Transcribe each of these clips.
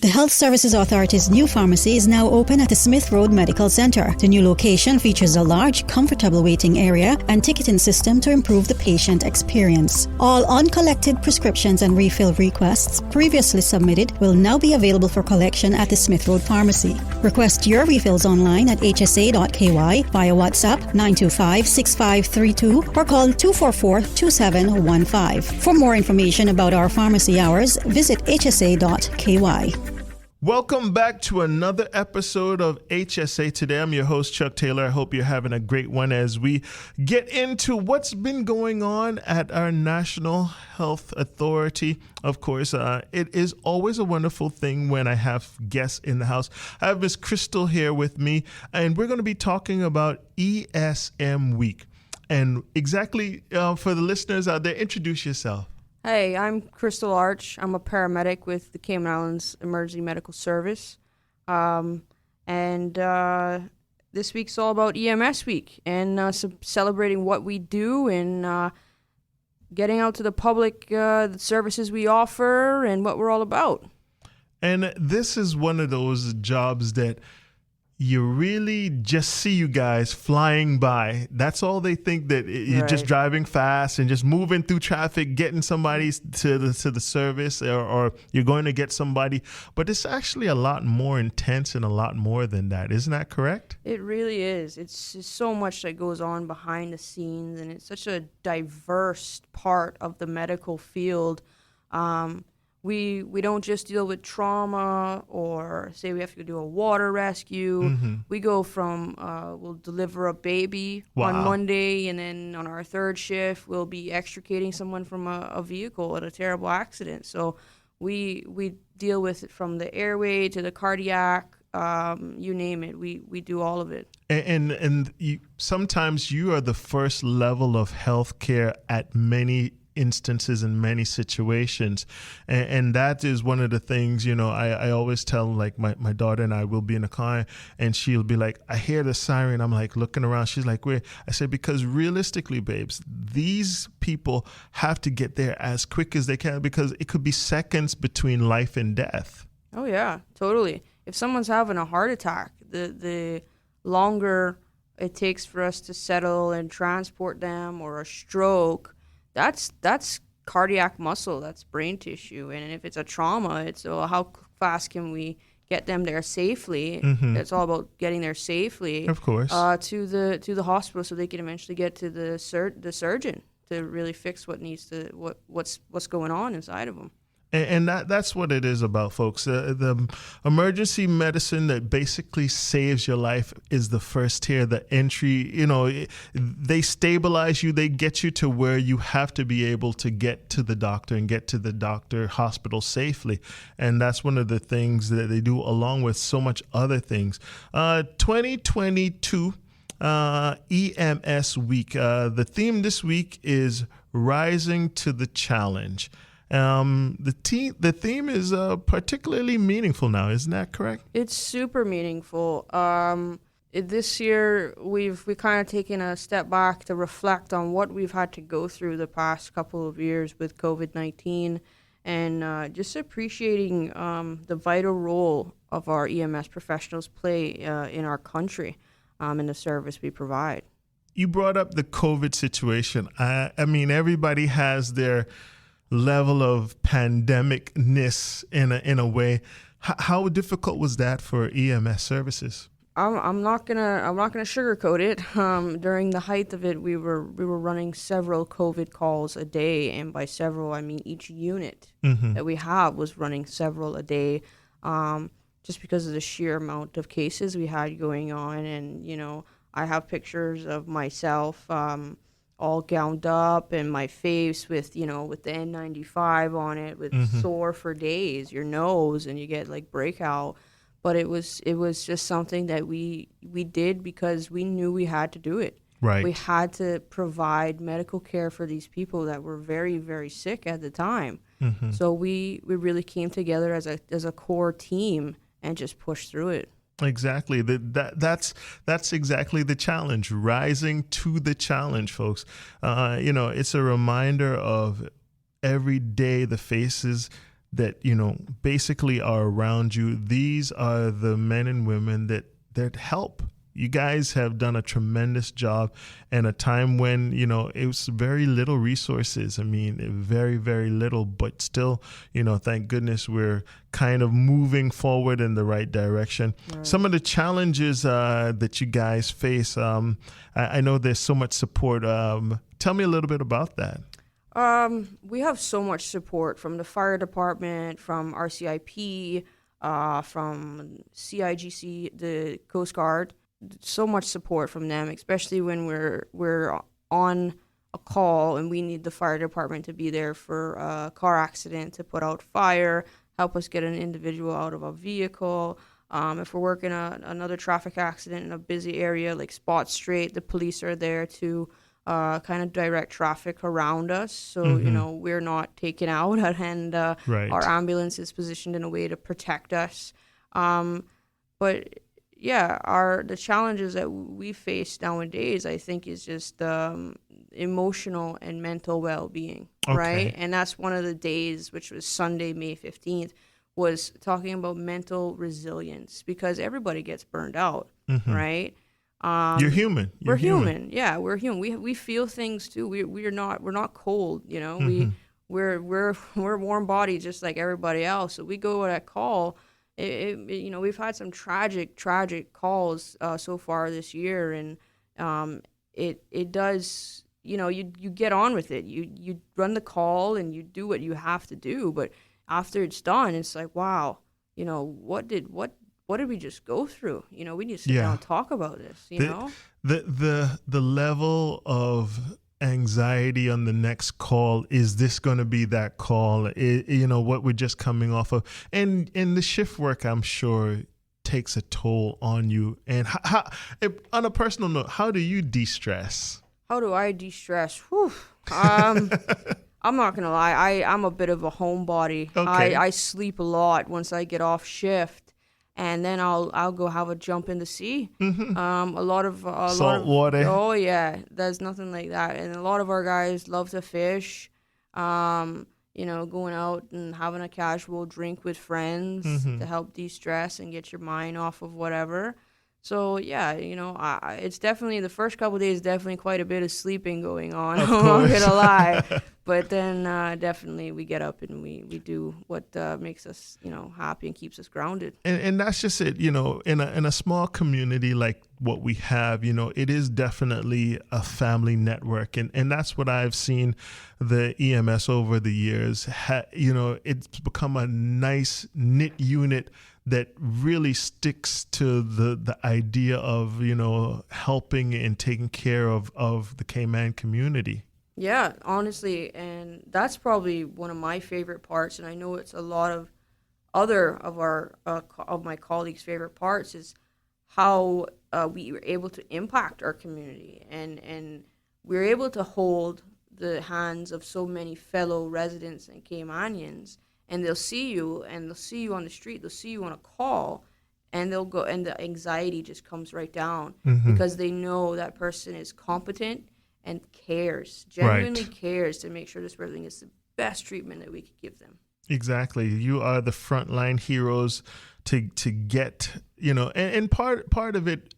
The Health Services Authority's new pharmacy is now open at the Smith Road Medical Center. The new location features a large, comfortable waiting area and ticketing system to improve the patient experience. All uncollected prescriptions and refill requests previously submitted will now be available for collection at the Smith Road Pharmacy. Request your refills online at hsa.ky via WhatsApp 925-6532 or call 244-2715. For more information about our pharmacy hours, visit hsa.ky. Welcome back to another episode of HSA Today. I'm your host, Chuck Taylor. I hope you're having a great one as we get into what's been going on at our National Health Authority. Of course, it is always a wonderful thing when I have guests in the house. I have Miss Crystal here with me, and we're going to be talking about ESM Week. And exactly for the listeners out there, introduce yourself. Hey, I'm Crystal Arch. I'm a paramedic with the Cayman Islands Emergency Medical Service. And this week's all about EMS Week and celebrating what we do and getting out to the public the services we offer and what we're all about. And this is one of those jobs that you really just see you guys flying by. That's all they think, that you're just driving fast and just moving through traffic, getting somebody to the service, or you're going to get somebody. But it's actually a lot more intense and a lot more than that. Isn't that correct? It really is. It's just so much that goes on behind the scenes, and it's such a diverse part of the medical field. We don't just deal with trauma or say we have to do a water rescue. Mm-hmm. We go from, we'll deliver a baby on Monday, and then on our third shift, we'll be extricating someone from a vehicle at a terrible accident. So we deal with it from the airway to the cardiac, you name it. We do all of it. And sometimes you are the first level of healthcare at many instances in many situations, and that is one of the things, I always tell, like my daughter and I will be in a car and she'll be like, I hear the siren. I'm like looking around. She's like, where? I said, because realistically, babes, these people have to get there as quick as they can, because it could be seconds between life and death. Oh yeah, totally. If someone's having a heart attack, the longer it takes for us to settle and transport them, or a stroke, that's cardiac muscle, that's brain tissue. And if it's a trauma, it's how fast can we get them there safely? Mm-hmm. It's all about getting there safely, of course, to the hospital, so they can eventually get to the surgeon to really fix what's going on inside of them. And that's what it is about, folks. The emergency medicine that basically saves your life is the first tier, the entry. They stabilize you. They get you to where you have to be able to get to the doctor and get to the hospital safely. And that's one of the things that they do, along with so much other things. 2022 EMS Week. The theme this week is Rising to the Challenge. The theme is particularly meaningful now, isn't that correct? It's super meaningful. This year we kind of taken a step back to reflect on what we've had to go through the past couple of years with COVID-19, and just appreciating the vital role of our EMS professionals play in our country, in the service we provide. You brought up the COVID situation. I mean, everybody has their level of pandemicness in a way. How difficult was that for EMS services? I'm not gonna sugarcoat it. During the height of it, we were running several COVID calls a day, and by several I mean each unit that we have was running several a day, just because of the sheer amount of cases we had going on. And I have pictures of myself all gowned up, and my face with the N95 on it, with sore for days, your nose, and you get like breakout. But it was just something that we did because we knew we had to do it. Right. We had to provide medical care for these people that were very, very sick at the time. Mm-hmm. So we really came together as a core team and just pushed through it. Exactly. That's exactly the challenge, rising to the challenge, folks. It's a reminder of every day the faces that, basically are around you. These are the men and women that help. You guys have done a tremendous job in a time when, it was very little resources. I mean, very, very little, but still, thank goodness we're kind of moving forward in the right direction. Right. Some of the challenges that you guys face, I know there's so much support. Tell me a little bit about that. We have so much support from the fire department, from RCIP, from CIGC, the Coast Guard. So much support from them, especially when we're on a call and we need the fire department to be there for a car accident, to put out fire, help us get an individual out of a vehicle. If we're working another traffic accident in a busy area like Spot Street, the police are there to kind of direct traffic around us, so we're not taken out, and right. Our ambulance is positioned in a way to protect us. But yeah, the challenges that we face nowadays, I think, is just emotional and mental well-being, okay. right? And that's one of the days, which was Sunday, May 15th, was talking about mental resilience, because everybody gets burned out, right? You're human. We're human. Yeah, we're human. We feel things too. We're not cold, We're warm bodied just like everybody else. So we go to that call. We've had some tragic calls so far this year, and it does, you get on with it. You run the call and you do what you have to do, but after it's done, it's like, wow, what did we just go through? We need to sit down and talk about this. The level of anxiety on the next call, is this going to be that call? What we're just coming off of, and the shift work, I'm sure, takes a toll on you. And how, on a personal note, how do you de-stress? How do I de-stress? I'm not gonna lie, I'm a bit of a homebody. Okay. I sleep a lot once I get off shift. And then I'll go have a jump in the sea. A lot of salt water. Oh yeah, there's nothing like that. And a lot of our guys love to fish. Going out and having a casual drink with friends to help de-stress and get your mind off of whatever. So yeah, it's definitely, the first couple of days, definitely quite a bit of sleeping going on. I'm not gonna lie, but then definitely we get up and we do what makes us happy and keeps us grounded. And that's just it. In a small community like what we have, it is definitely a family network, and that's what I've seen the EMS over the years. It's become a nice knit unit that really sticks to the idea of, helping and taking care of the Cayman community. Yeah, honestly, and that's probably one of my favorite parts, and I know it's a lot of other of my colleagues' favorite parts, is how we were able to impact our community, and we're able to hold the hands of so many fellow residents and Caymanians. And they'll see you on the street, they'll see you on a call, and they'll go, and the anxiety just comes right down because they know that person is competent and genuinely cares to make sure this person gets the best treatment that we could give them. Exactly. You are the frontline heroes to get, and part of it,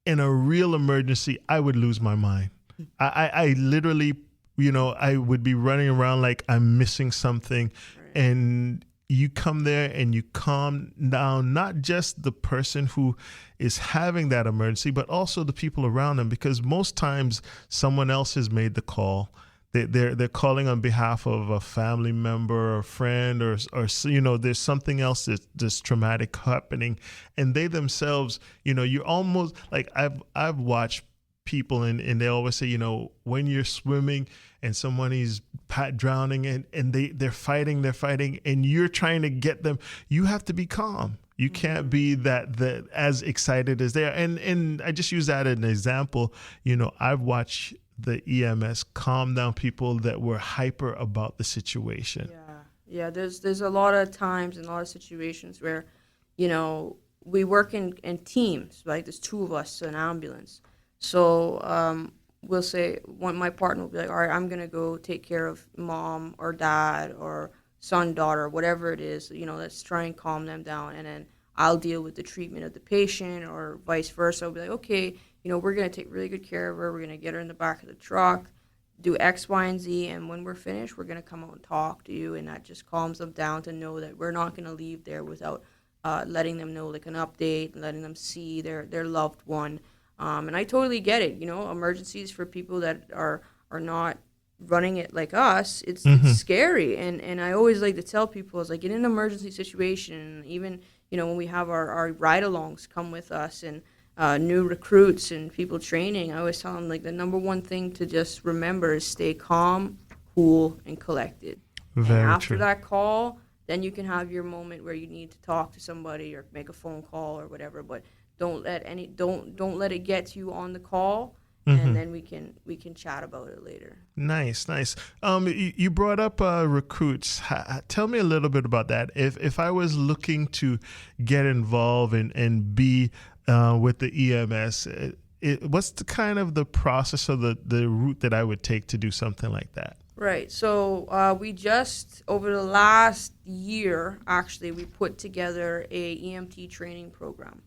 in a real emergency, I would lose my mind. I literally, I would be running around like I'm missing something. And you come there and you calm down not just the person who is having that emergency, but also the people around them, because most times someone else has made the call. They're calling on behalf of a family member or a friend, or there's something else that's traumatic happening, and they themselves, you're almost like, I've watched people and they always say, when you're swimming and someone is drowning and they're fighting and you're trying to get them, you have to be calm. You can't be that as excited as they are. And I just use that as an example. I've watched the EMS calm down people that were hyper about the situation. Yeah. There's a lot of times and a lot of situations where, we work in teams, like there's two of us in an ambulance. So we'll say, my partner will be like, all right, I'm going to go take care of mom or dad or son, daughter, whatever it is, let's try and calm them down. And then I'll deal with the treatment of the patient or vice versa. I'll be like, okay, we're going to take really good care of her. We're going to get her in the back of the truck, do X, Y, and Z. And when we're finished, we're going to come out and talk to you. And that just calms them down to know that we're not going to leave there without letting them know, like, an update, letting them see their loved one. And I totally get it. Emergencies for people that are not running it like us, it's scary. And I always like to tell people, it's like, in an emergency situation, even, when we have our ride-alongs come with us and new recruits and people training, I always tell them, like, the number one thing to just remember is stay calm, cool, and collected. Very and after true. that call, then you can have your moment where you need to talk to somebody or make a phone call or whatever, but don't let it get to you on the call. And then we can chat about it later. Nice. You brought up recruits. Tell me a little bit about that. If I was looking to get involved and be with the EMS, what's the kind of the process or the route that I would take to do something like that? Right. So we just, over the last year, actually, we put together a EMT training program.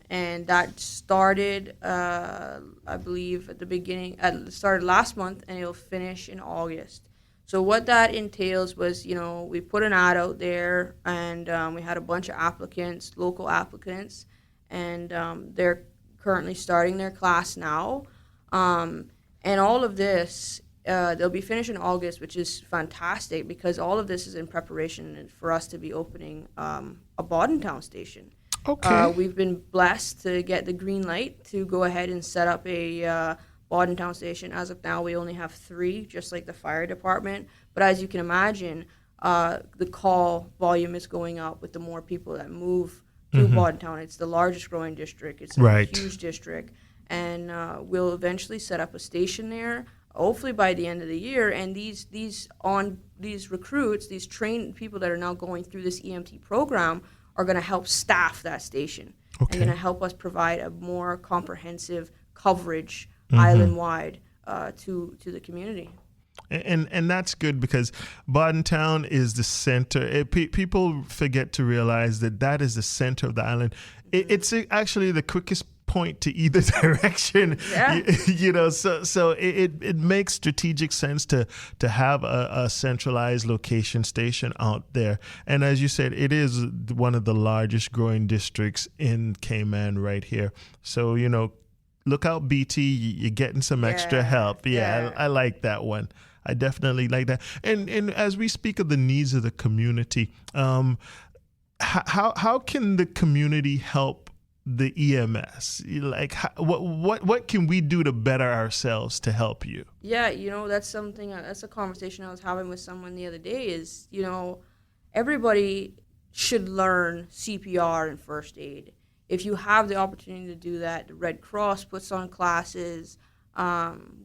And that started, I believe, at the beginning, started last month, and it'll finish in August. So what that entails was, we put an ad out there, and we had a bunch of applicants, local applicants, and they're currently starting their class now. And all of this, they'll be finished in August, which is fantastic because all of this is in preparation for us to be opening a Bordentown station. Okay. We've been blessed to get the green light to go ahead and set up a Bordentown station. As of now, we only have 3, just like the fire department. But as you can imagine, the call volume is going up with the more people that move to Bordentown. It's the largest growing district. It's a huge district. And we'll eventually set up a station there, hopefully by the end of the year. And these recruits, these trained people that are now going through this EMT program are going to help staff that station. Okay. And going to help us provide a more comprehensive coverage island-wide to the community. And that's good because Bordentown is the center. People forget to realize that is the center of the island. It's actually the quickest point to either direction. Yeah. So it makes strategic sense to have a centralized location station out there. And as you said, it is one of the largest growing districts in Cayman right here. So, look out, BT, you're getting some extra help. Yeah. I like that one. I definitely like that. And as we speak of the needs of the community, how can the community help the EMS? Like, what can we do to better ourselves to help you? Yeah, that's a conversation I was having with someone the other day is, everybody should learn CPR and first aid. If you have the opportunity to do that, the Red Cross puts on classes.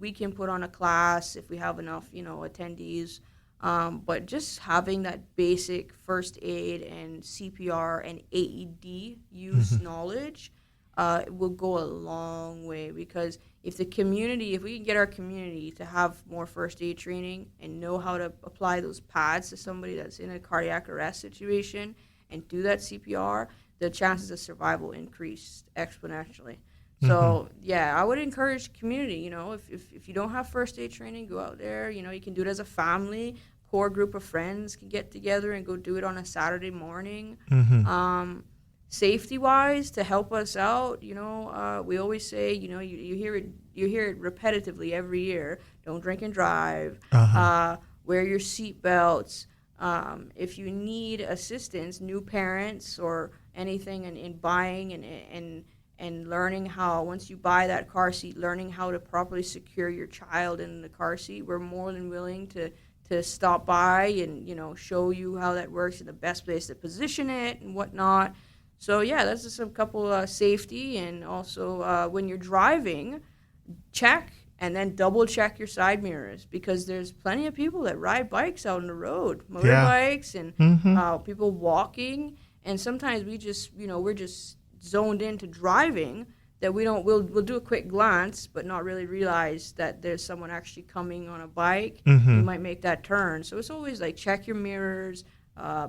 We can put on a class if we have enough, attendees. But just having that basic first aid and CPR and AED use knowledge will go a long way, because if we can get our community to have more first aid training and know how to apply those pads to somebody that's in a cardiac arrest situation and do that CPR, the chances of survival increase exponentially. So, I would encourage community, if you don't have first aid training, go out there. You can do it as a family. Core group of friends can get together and go do it on a Saturday morning. Safety-wise, to help us out, we always say, you hear it repetitively every year. Don't drink and drive. Wear your seatbelts. If you need assistance, new parents or anything in buying and learning how, once you buy that car seat, learning how to properly secure your child in the car seat, we're more than willing to stop by and, show you how that works and the best place to position it and whatnot. So, that's just a couple safety. And also when you're driving, check and then double check your side mirrors, because there's plenty of people that ride bikes out on the road, motorbikes and people walking. And sometimes we just, we're just zoned into driving that we'll do a quick glance, but not really realize that there's someone actually coming on a bike. You might make that turn. So it's always like check your mirrors,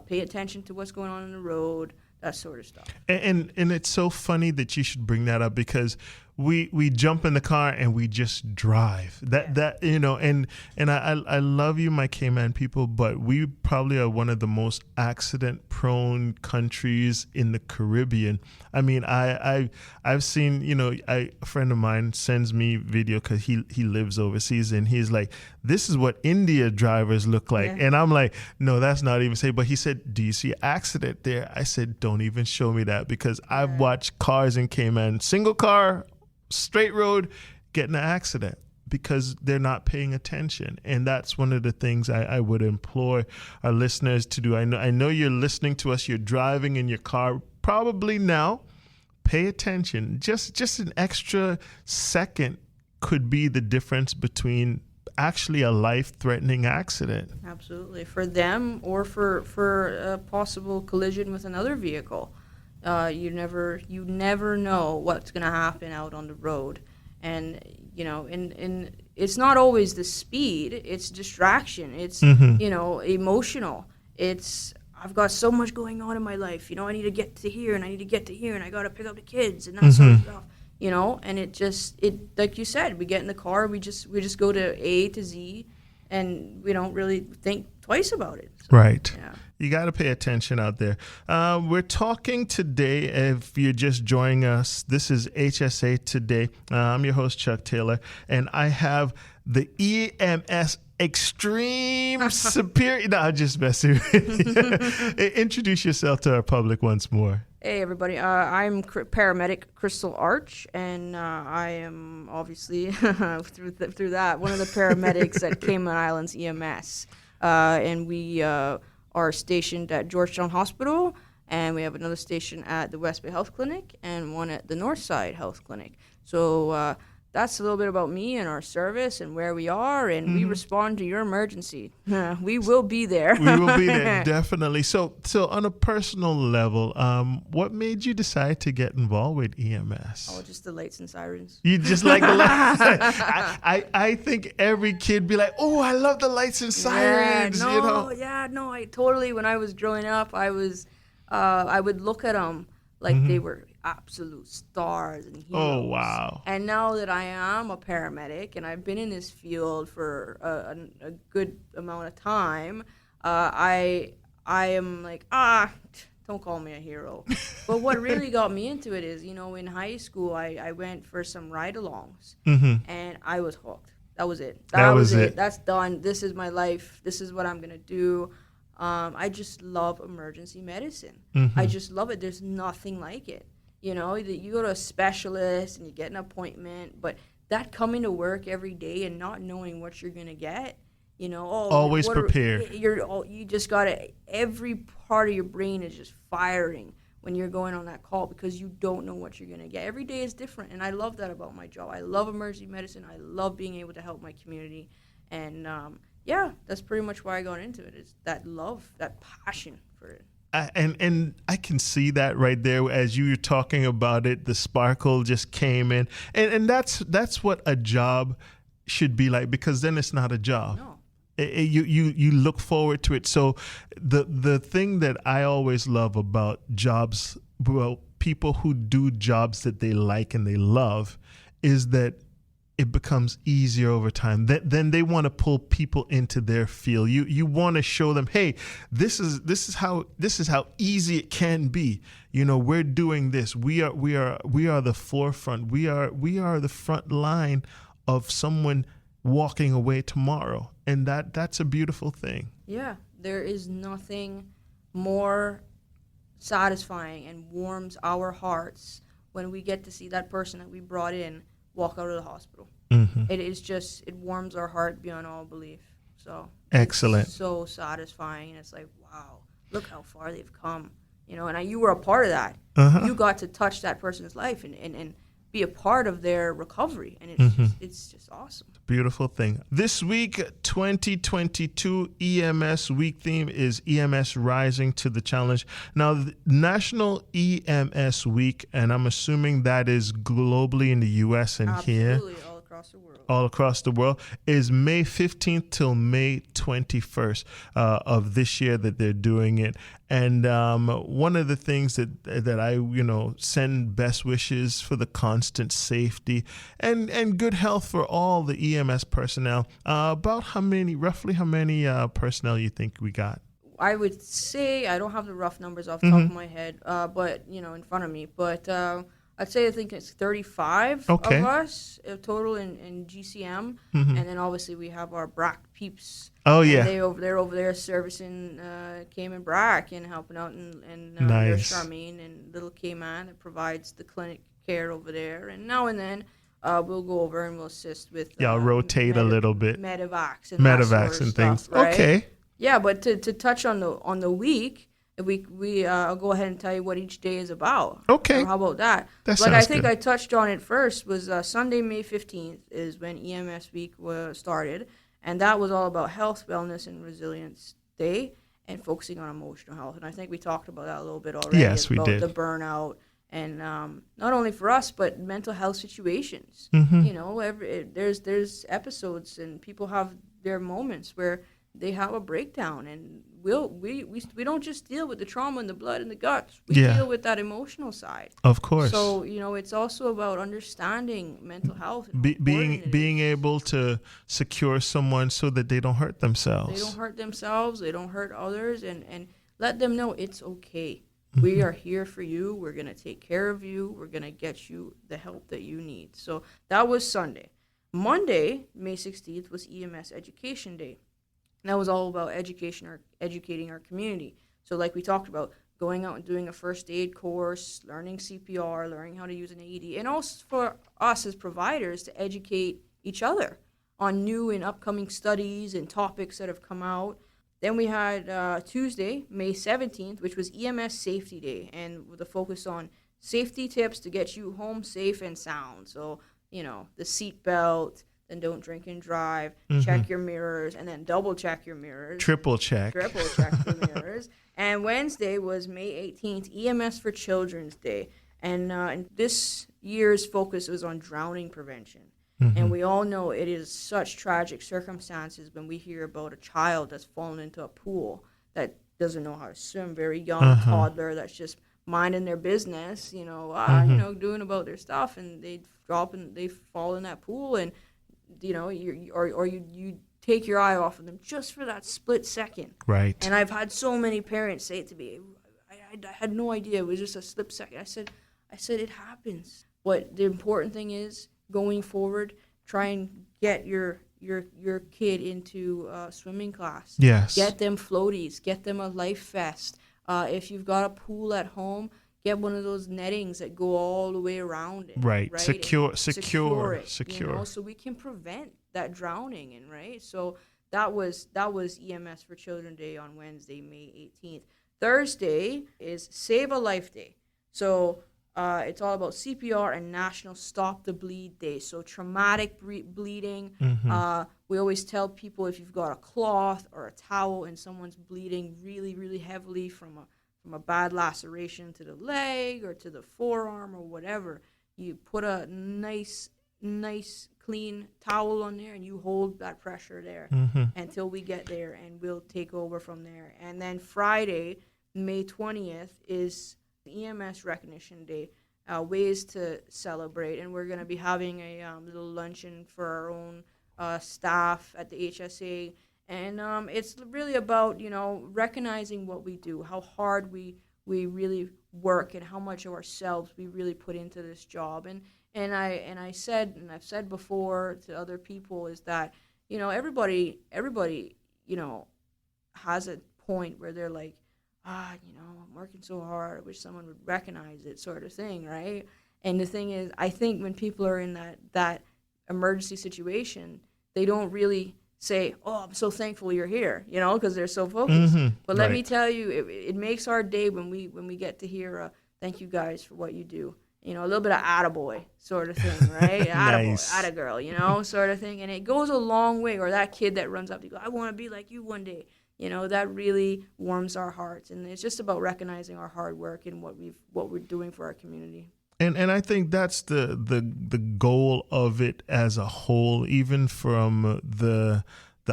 pay attention to what's going on the road, that sort of stuff. And it's so funny that you should bring that up, because we jump in the car and we just drive. That you know, and I love you, my Cayman people, but we probably are one of the most accident prone countries in the Caribbean. I mean, I've seen, you know, a friend of mine sends me video because he lives overseas, and he's like, this is what India drivers look like. And I'm like, no, that's not even safe. But he said, do you see accident there? I said, don't even show me that, because I've watched cars in Cayman, single car, straight road, get in an accident because they're not paying attention. And that's one of the things I would implore our listeners to do. I know you're listening to us, you're driving in your car probably now. Pay attention. Just an extra second could be the difference between actually a life-threatening accident. Absolutely. For them, or for a possible collision with another vehicle. You never know what's going to happen out on the road. And, you know, and it's not always the speed, it's distraction. It's, you know, emotional. It's, I've got so much going on in my life. You know, I need to get to here and I need to get to here and I got to pick up the kids and that sort of stuff. You know, and it like you said, we get in the car, we just go to A to Z, and we don't really think twice about it. So, right. Yeah. You got to pay attention out there. We're talking today, if you're just joining us, this is HSA Today. I'm your host, Chuck Taylor, and I have the EMS Extreme Superior. No, I'm just messing with you. Introduce yourself to our public once more. Hey, everybody. I'm paramedic Crystal Arch, and I am obviously, through that, one of the paramedics at Cayman Islands EMS. And we are stationed at Georgetown Hospital, and we have another station at the West Bay Health Clinic and one at the Northside Health Clinic. So that's a little bit about me and our service and where we are, and we respond to your emergency. We will be there. We will be there, definitely. So on a personal level, what made you decide to get involved with EMS? Oh, just the lights and sirens. You just like the lights? I think every kid be like, oh, I love the lights and sirens. Yeah, no, you know? Yeah, no, I totally, when I was growing up, I would look at them like they were absolute stars and heroes. Oh, wow. And now that I am a paramedic and I've been in this field for a good amount of time, I am like, don't call me a hero. But what really got me into it is, you know, in high school, I went for some ride-alongs, and I was hooked. That was it. That was it. That's done. This is my life. This is what I'm going to do. I just love emergency medicine. I just love it. There's nothing like it. You know, you go to a specialist and you get an appointment, but that coming to work every day and not knowing what you're going to get, you know. Always prepared. You just got to, every part of your brain is just firing when you're going on that call because you don't know what you're going to get. Every day is different, and I love that about my job. I love emergency medicine. I love being able to help my community. And, yeah, that's pretty much why I got into it, is that love, that passion for it. And I can see that right there as you were talking about it. The sparkle just came in, and that's what a job should be like, because then it's not a job. No. You look forward to it. So the thing that I always love about jobs, well, people who do jobs that they like and they love, is that it becomes easier over time. Then they want to pull people into their field. You want to show them, hey, this is how easy it can be. You know, we're doing this. We are the forefront. We are the front line of someone walking away tomorrow, and that's a beautiful thing. Yeah, there is nothing more satisfying and warms our hearts when we get to see that person that we brought in walk out of the hospital. It is just, it warms our heart beyond all belief. So excellent. It's so satisfying, and it's like, wow, look how far they've come. You know, and you were a part of that. You got to touch that person's life and be a part of their recovery, and it's just awesome. Beautiful thing. This week, 2022 EMS week theme is EMS Rising to the Challenge. Now, the National EMS Week, and I'm assuming that is globally in the U.S. and here. Absolutely, all across the world. All across the world, is May 15th till May 21st of this year that they're doing it. And one of the things that I, send best wishes for the constant safety and good health for all the EMS personnel. Roughly how many personnel you think we got? I would say, I don't have the rough numbers off the top of my head, but, in front of me. But I'd say I think it's 35 of us total in GCM. And then obviously we have our BRAC peeps. Oh, yeah. They're over there servicing Cayman BRAC and helping out. And nice. There's Charmaine and little Cayman that provides the clinic care over there. And now and then we'll go over and we'll assist with rotate a little bit. Medevacs and that sort of and stuff, things. Right? Okay. Yeah, but to touch on the week, I'll go ahead and tell you what each day is about. Okay. So how about that? That But I sounds think good. I touched on it first was Sunday, May 15th is when EMS Week was started. And that was all about health, wellness, and resilience day and focusing on emotional health. And I think we talked about that a little bit already. Yes, we about did. The burnout and not only for us, but mental health situations. There's episodes and people have their moments where they have a breakdown, and we don't just deal with the trauma and the blood and the guts. We deal with that emotional side. Of course. So it's also about understanding mental health. And being able to secure someone so that they don't hurt themselves. They don't hurt themselves. They don't hurt others, and let them know it's okay. We are here for you. We're gonna take care of you. We're gonna get you the help that you need. So that was Sunday. Monday, May 16th, was EMS Education Day. And that was all about educating our community. So like we talked about, going out and doing a first aid course, learning CPR, learning how to use an AED, and also for us as providers to educate each other on new and upcoming studies and topics that have come out. Then we had Tuesday, May 17th, which was EMS Safety Day, and with a focus on safety tips to get you home safe and sound. So, the seat belt, then don't drink and drive, check your mirrors, and then double check your mirrors. Triple check your mirrors. And Wednesday was May 18th, EMS for Children's Day. And this year's focus was on drowning prevention. And we all know it is such tragic circumstances when we hear about a child that's fallen into a pool that doesn't know how to swim, very young toddler that's just minding their business, doing about their stuff, and they drop and they fall in that pool, and you take your eye off of them just for that split second. Right. And I've had so many parents say it to me, I had no idea, it was just a split second. I said it happens. But the important thing is, going forward, try and get your kid into swimming class. Yes. Get them floaties. Get them a life vest. If you've got a pool at home, get one of those nettings that go all the way around it. Right. Secure. It, so we can prevent that drowning. And right. So that was EMS for Children Day on Wednesday, May 18th. Thursday is Save a Life Day. So it's all about CPR and National Stop the Bleed Day. So traumatic bleeding. We always tell people, if you've got a cloth or a towel and someone's bleeding really, really heavily from a bad laceration to the leg or to the forearm or whatever, you put a nice clean towel on there and you hold that pressure there until we get there, and we'll take over from there. And then Friday, May 20th, is EMS Recognition Day, ways to celebrate, and we're going to be having a little luncheon for our own staff at the HSA, and it's really about recognizing what we do, how hard we really work, and how much of ourselves we really put into this job. And I've said before to other people is that everybody has a point where they're like, I'm working so hard, I wish someone would recognize it, sort of thing, right? And the thing is, I think when people are in that emergency situation, they don't really say, oh, I'm so thankful you're here, because they're so focused. But let me tell you, it makes our day when we get to hear, thank you guys for what you do. a little bit of attaboy sort of thing, right? Nice. Attaboy, attagirl, sort of thing. And it goes a long way. Or that kid that runs up to you, I want to be like you one day. That really warms our hearts. And it's just about recognizing our hard work and what we're doing for our community. And I think that's the goal of it as a whole, even from the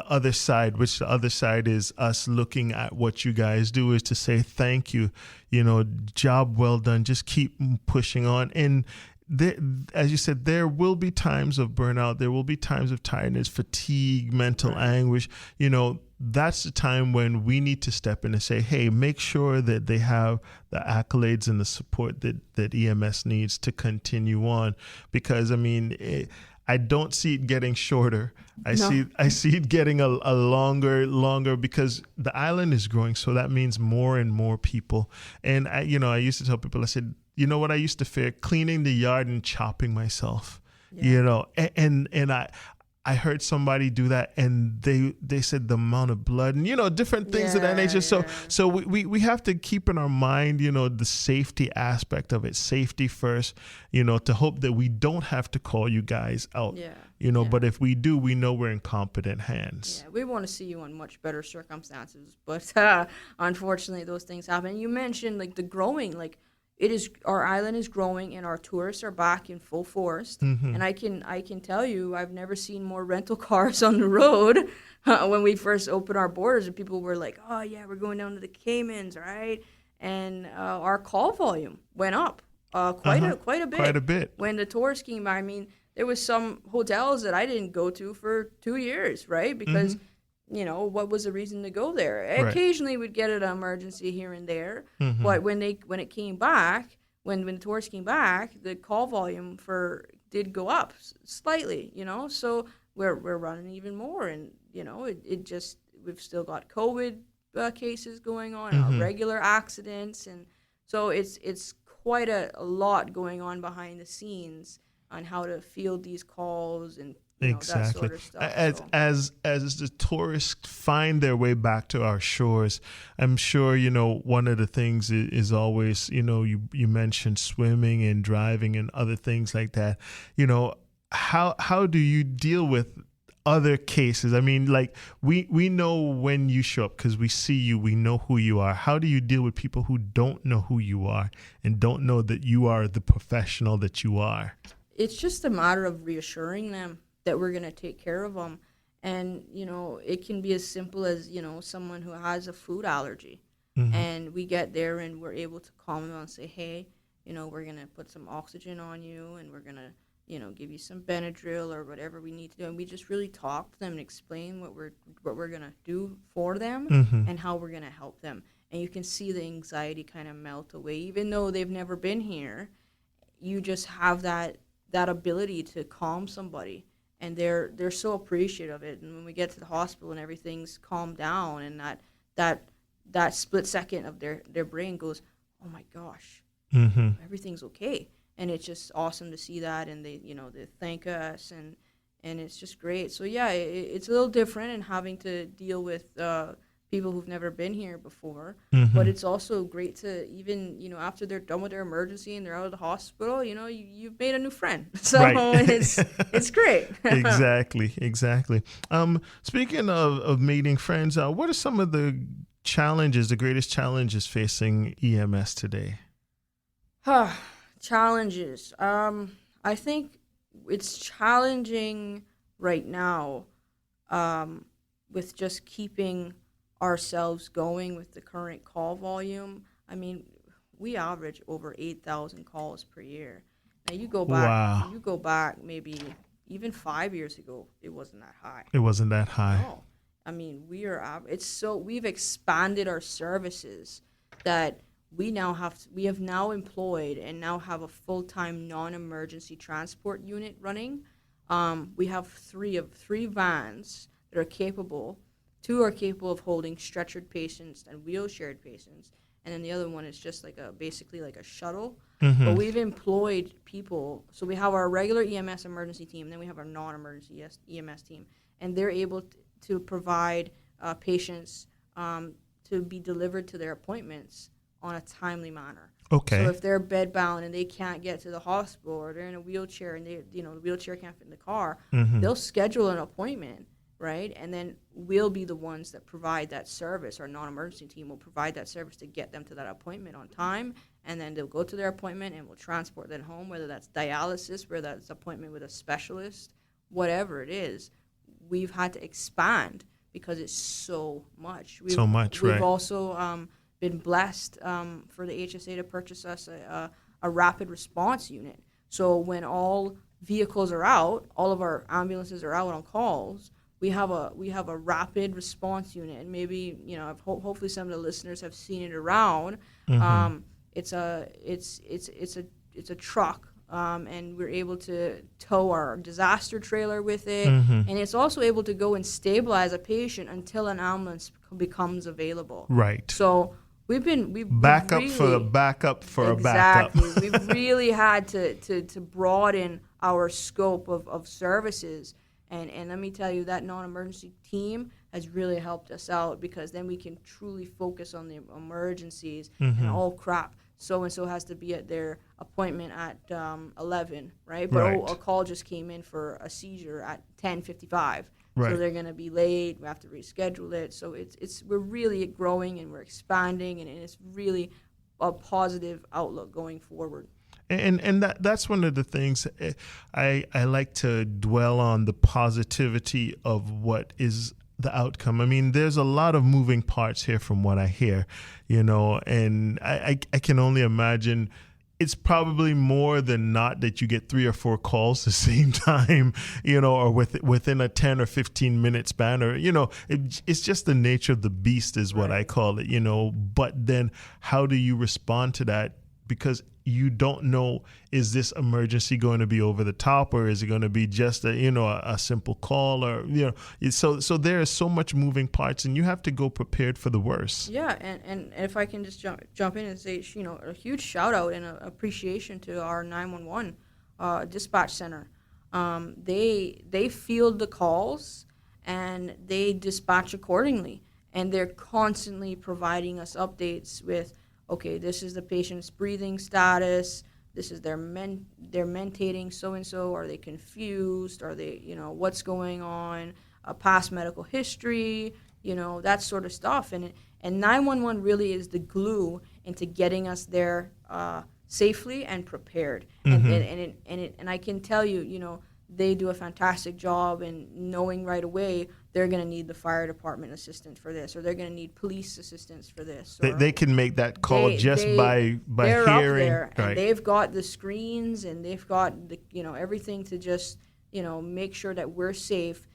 other side, which the other side is us looking at what you guys do, is to say thank you, job well done, just keep pushing on. And as you said, there will be times of burnout, there will be times of tiredness, fatigue, mental anguish. That's the time when we need to step in and say, hey, make sure that they have the accolades and the support that EMS needs to continue on. Because, I don't see it getting shorter. I see it getting a longer, because the island is growing. So that means more and more people. And I used to tell people, I said, what I used to fear? Cleaning the yard and chopping myself. And I heard somebody do that, and they said the amount of blood and different things of that nature. So we have to keep in our mind the safety aspect of it, safety first, to hope that we don't have to call you guys out. But if we do, we know we're in competent hands. We want to see you in much better circumstances, but unfortunately those things happen. You mentioned the growing, our island is growing and our tourists are back in full force. And I can tell you, I've never seen more rental cars on the road. When we first opened our borders, and people were like, oh yeah, we're going down to the Caymans, right? And our call volume went up quite a bit. When the tourists came by, there was some hotels that I didn't go to for 2 years, right? Because what was the reason to go there? Right. Occasionally we'd get an emergency here and there, but when it came back, when the tourists came back, the call volume did go up slightly, so we're running even more, and we've still got COVID cases going on, regular accidents, and so it's quite a lot going on behind the scenes on how to field these calls and exactly. That sort of stuff. As the tourists find their way back to our shores, I'm sure one of the things is always you mentioned swimming and driving and other things like that. How do you deal with other cases? We know when you show up because we see you, we know who you are. How do you deal with people who don't know who you are and don't know that you are the professional that you are? It's just a matter of reassuring them that we're going to take care of them. And, it can be as simple as, someone who has a food allergy. And we get there and we're able to calm them and say, hey, we're going to put some oxygen on you, and we're going to, give you some Benadryl or whatever we need to do. And we just really talk to them and explain what we're going to do for them and how we're going to help them. And you can see the anxiety kind of melt away. Even though they've never been here, you just have that ability to calm somebody. And they're so appreciative of it. And when we get to the hospital and everything's calmed down, and that split second of their brain goes, oh my gosh, everything's okay. And it's just awesome to see that, and they thank us, and it's just great. So yeah, it's a little different in having to deal with people who've never been here before, but it's also great to even, after they're done with their emergency and they're out of the hospital, you've made a new friend. So it's great. Exactly. Speaking of meeting friends, what are some of the greatest challenges facing EMS today? Challenges. I think it's challenging right now with just keeping ourselves going with the current call volume. We average over 8,000 calls per year. Now you go back maybe even 5 years ago, it wasn't that high. No. We've expanded our services that we have now employed and now have a full-time non-emergency transport unit running. We have three vans that are capable. 2 are capable of holding stretchered patients and wheelchaired patients, and then the other one is just basically like a shuttle. But we've employed people. So we have our regular EMS emergency team, and then we have our non-emergency EMS team, and they're able to provide patients to be delivered to their appointments on a timely manner. Okay. So if they're bedbound and they can't get to the hospital, or they're in a wheelchair and the wheelchair can't fit in the car, they'll schedule an appointment, right? And then we'll be the ones that provide that service. Our non-emergency team will provide that service to get them to that appointment on time, and then they'll go to their appointment and we'll transport them home, whether that's dialysis, whether that's appointment with a specialist, whatever it is. We've had to expand because it's so much. We've also been blessed for the HSA to purchase us a rapid response unit. So when all vehicles are out, all of our ambulances are out on calls, we have a rapid response unit, and maybe hopefully some of the listeners have seen it around. It's a truck. And we're able to tow our disaster trailer with it, and it's also able to go and stabilize a patient until an ambulance becomes available. Right. So we've backup for a backup for a backup. Exactly. We've really had to broaden our scope of services, and let me tell you, that non-emergency team has really helped us out, because then we can truly focus on the emergencies and crap. So-and-so has to be at their appointment at 11, right? But a call just came in for a seizure at 10:55. Right. So they're going to be late. We have to reschedule it. So we're really growing and we're expanding, and it's really a positive outlook going forward. And that's one of the things I like to dwell on, the positivity of what is the outcome. I mean, there's a lot of moving parts here from what I hear, and I can only imagine it's probably more than not that you get 3 or 4 calls the same time, or within a 10 or 15 minute span, or, it's just the nature of the beast is what I call it, but then how do you respond to that? Because you don't know, is this emergency going to be over the top, or is it going to be just a simple call, or so there is so much moving parts, and you have to go prepared for the worst. Yeah, and if I can just jump in and say, a huge shout out and appreciation to our 911 dispatch center. They field the calls and they dispatch accordingly, and they're constantly providing us updates with, okay, this is the patient's breathing status, this is their mentating so-and-so, are they confused, are they, what's going on, past medical history, that sort of stuff. And 911 really is the glue into getting us there safely and prepared. And I can tell you, they do a fantastic job in knowing right away they're going to need the fire department assistance for this, or they're going to need police assistance for this. They can make that call by they're hearing. Up there, right. And they've got the screens, and they've got the everything to just make sure that we're safe.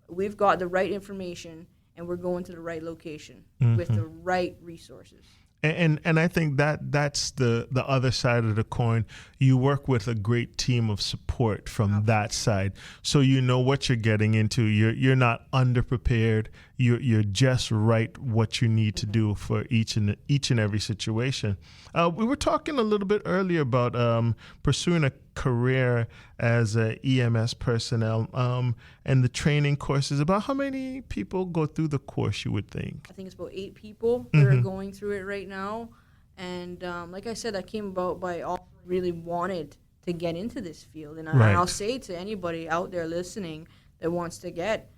We've got the right information, and we're going to the right location with the right resources. And I think that's the other side of the coin. You work with a great team of support from that side, so you know what you're getting into. You're not underprepared. You're just right what you need to do for each and every situation. We were talking a little bit earlier about pursuing a career as a EMS personnel and the training courses. About how many people go through the course, you would think? I think it's about 8 people that are going through it right now. And like I said, that came about by all who really wanted to get into this field. And I'll say to anybody out there listening that wants to get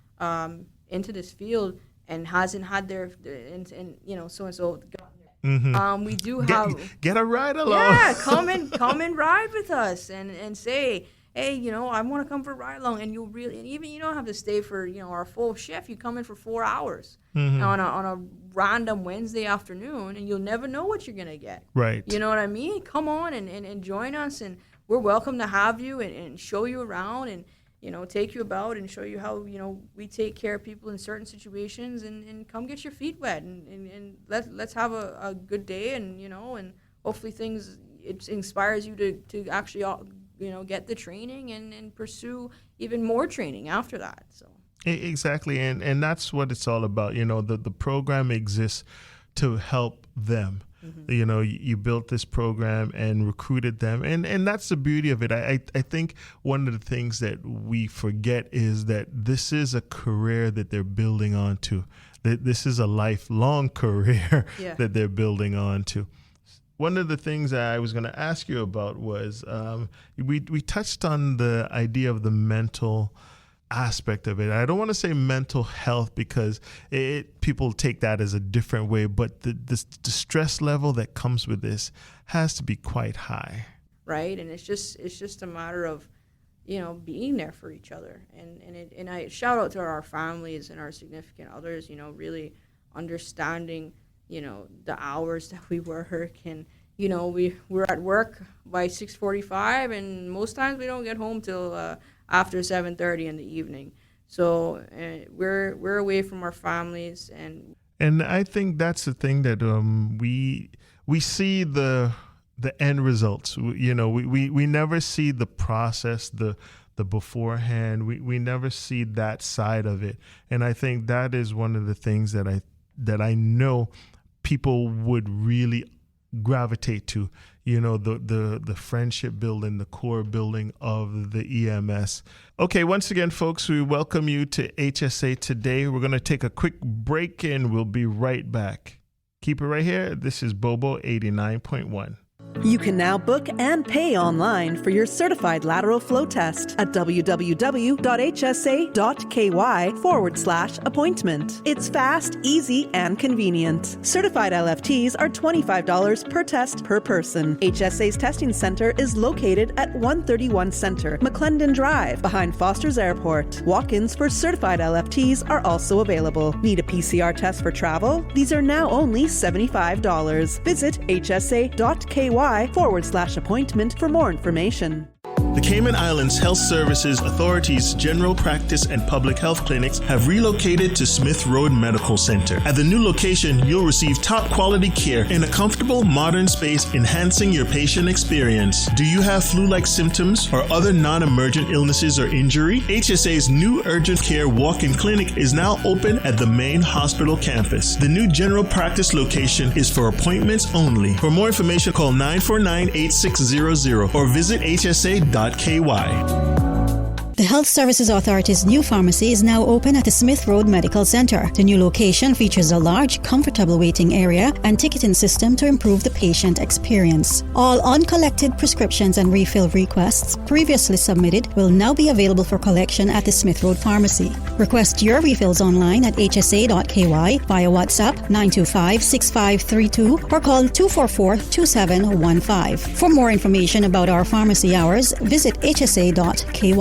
into this field and hasn't had their so-and-so we do have get a ride along. Yeah, come and ride with us and say, hey, I want to come for a ride along, and even you don't have to stay for our full shift. You come in for 4 hours on a random Wednesday afternoon, and you'll never know what you're gonna get. Right. You know what I mean? Come on and join us, and we're welcome to have you and show you around and take you about and show you how we take care of people in certain situations, and come get your feet wet and let's have a good day, and and hopefully it inspires you to actually get the training and pursue even more training after that. So exactly, and that's what it's all about. The program exists to help them. You built this program and recruited them, and that's the beauty of it. I think one of the things that we forget is that this is a career that they're building onto. That this is a lifelong career that they're building onto. one of the things I was going to ask you about was we touched on the idea of the mental aspect of it. I don't want to say mental health because people take that as a different way, but the stress level that comes with this has to be quite high. Right, and it's just a matter of, being there for each other, and I shout out to our families and our significant others, really understanding, the hours that we work, and we're at work by 6:45, and most times we don't get home till after 7:30 in the evening. So we're away from our families, and I think that's the thing that we see the end results. We never see the process, the beforehand. We never see that side of it, and I think that is one of the things that I know people would really gravitate to. The friendship building, the core building of the EMS. Okay, once again, folks, we welcome you to HSA Today. We're going to take a quick break and we'll be right back. Keep it right here. This is BoBo 89.1. You can now book and pay online for your certified lateral flow test at www.hsa.ky/appointment. It's fast, easy, and convenient. Certified LFTs are $25 per test per person. HSA's testing center is located at 131 Center, McClendon Drive, behind Foster's Airport. Walk-ins for certified LFTs are also available. Need a PCR test for travel? These are now only $75. Visit hsa.ky/appointment for more information. The Cayman Islands Health Services Authority's general practice and public health clinics have relocated to Smith Road Medical Center. At the new location, you'll receive top quality care in a comfortable, modern space, enhancing your patient experience. Do you have flu-like symptoms or other non-emergent illnesses or injury? HSA's new urgent care walk-in clinic is now open at the main hospital campus. The new general practice location is for appointments only. For more information, call 949-8600 or visit hsa.ky. The Health Services Authority's new pharmacy is now open at the Smith Road Medical Center. The new location features a large, comfortable waiting area and ticketing system to improve the patient experience. All uncollected prescriptions and refill requests previously submitted will now be available for collection at the Smith Road Pharmacy. Request your refills online at hsa.ky via WhatsApp 925-6532 or call 244-2715. For more information about our pharmacy hours, visit hsa.ky.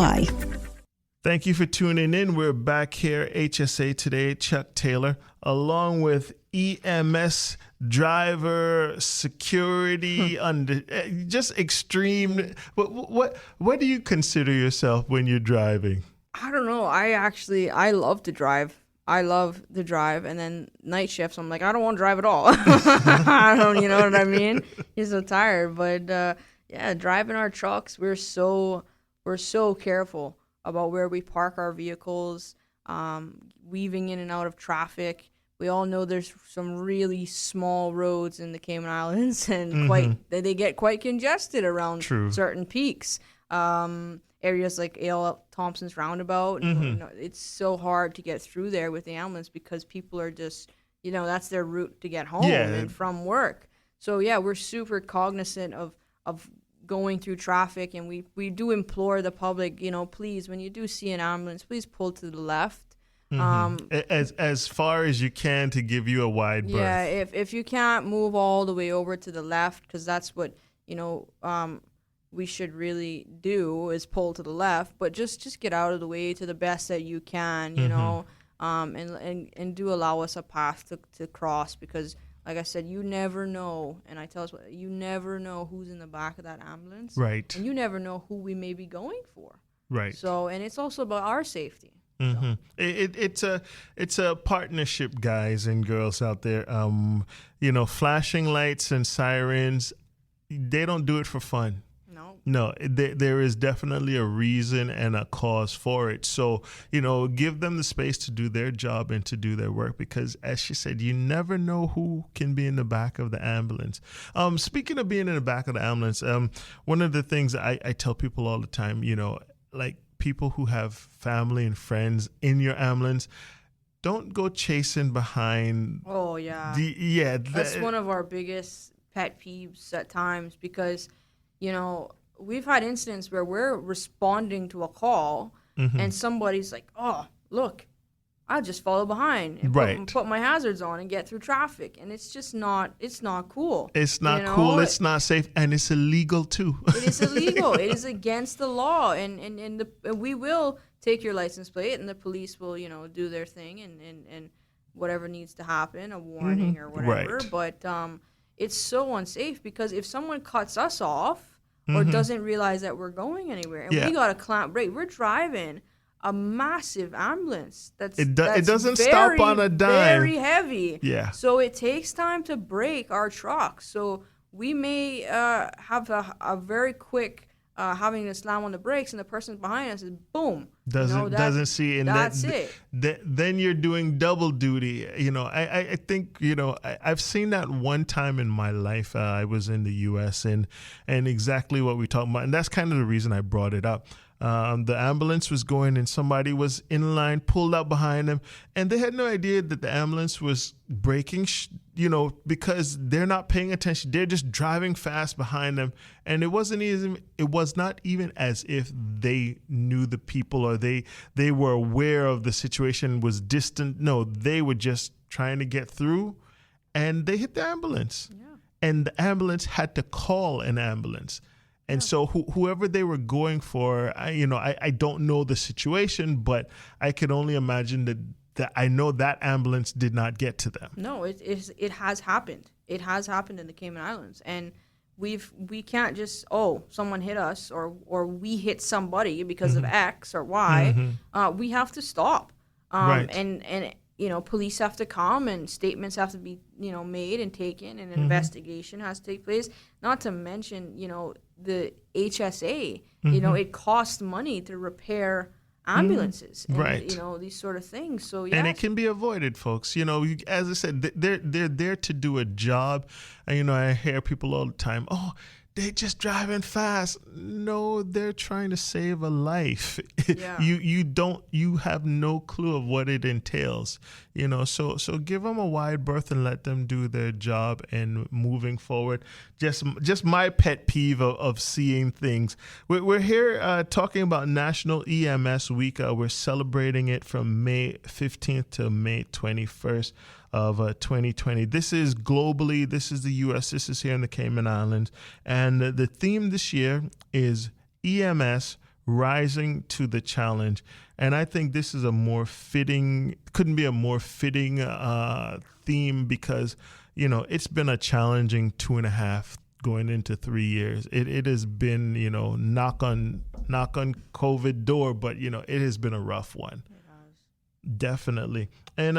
Thank you for tuning in. We're back here, HSA Today. Chuck Taylor, along with EMS driver, security, just extreme. What do you consider yourself when you're driving? I don't know. I love to drive. And then night shifts, I'm like, I don't want to drive at all. I don't, you know what I mean? You're so tired. But driving our trucks, we're so careful about where we park our vehicles, weaving in and out of traffic. We all know there's some really small roads in the Cayman Islands, and they get quite congested around certain peaks. Areas like A.L. Thompson's Roundabout, it's so hard to get through there with the ambulance because people are just, that's their route to get home and from work. So we're super cognizant of going through traffic, and we do implore the public, please, when you do see an ambulance, please pull to the left. As far as you can to give you a wide berth. Yeah, if you can't move all the way over to the left, because that's what, we should really do is pull to the left, but just get out of the way to the best that you can, and do allow us a path to cross, because like I said, you never know, and I tell us, you never know who's in the back of that ambulance. Right. And you never know who we may be going for. Right. So, and it's also about our safety. Mm-hmm. So. It's a partnership, guys and girls out there. Flashing lights and sirens, they don't do it for fun. No, there is definitely a reason and a cause for it. So, give them the space to do their job and to do their work, because as she said, you never know who can be in the back of the ambulance. Speaking of being in the back of the ambulance, one of the things I tell people all the time, like people who have family and friends in your ambulance, don't go chasing behind. Oh, yeah. That's one of our biggest pet peeves at times because, you know, we've had incidents where we're responding to a call and somebody's like, oh, look, I'll just follow behind and put my hazards on and get through traffic. And it's just not, it's not cool. It's not cool. It's not safe. And it's illegal too. It is illegal. It is against the law. And we will take your license plate and the police will, you know, do their thing and whatever needs to happen, a warning or whatever. Right. But it's so unsafe because if someone cuts us off or doesn't realize that we're going anywhere and we got to clamp brake, we're driving a massive ambulance that's it doesn't stop on a dime. Very heavy. Yeah. So it takes time to brake our truck. So we may have a very quick having to slam on the brakes, and the person behind us is boom. Doesn't see, and that's it. Then you're doing double duty. You know, I think, you know, I've seen that one time in my life. I was in the U.S. and exactly what we talked about, and that's kind of the reason I brought it up. The ambulance was going and somebody was in line, pulled up behind them, and they had no idea that the ambulance was braking, you know, because they're not paying attention. They're just driving fast behind them. And it was not even as if they knew the people or they were aware of the situation, was distant. No, they were just trying to get through, and they hit the ambulance. Yeah. And the ambulance had to call an ambulance. And so whoever they were going for, I don't know the situation, but I could only imagine that I know that ambulance did not get to them. No, it has happened. It has happened in the Cayman Islands. And we can't just, someone hit us or we hit somebody because of X or Y. We have to stop. Right. And you know, police have to come and statements have to be, you know, made and taken and an investigation has to take place. Not to mention, you know, the HSA, you know, it costs money to repair ambulances and, right. you know, these sort of things. So, yes. And it can be avoided, folks. You know, as I said, they're there to do a job. And, you know, I hear people all the time, they're just driving fast. No, they're trying to save a life. Yeah. You have no clue of what it entails, you know, so give them a wide berth and let them do their job. And moving forward, just my pet peeve of seeing things. We're here talking about National EMS Week. We're celebrating it from May 15th to May 21st. Of 2020. This is globally, this is the U.S., this is here in the Cayman Islands. And the theme this year is EMS Rising to the Challenge. And I think this is couldn't be a more fitting theme because, you know, it's been a challenging 2.5 going into 3 years. It has been, you know, knock on COVID door, but, you know, it has been a rough one. Definitely. And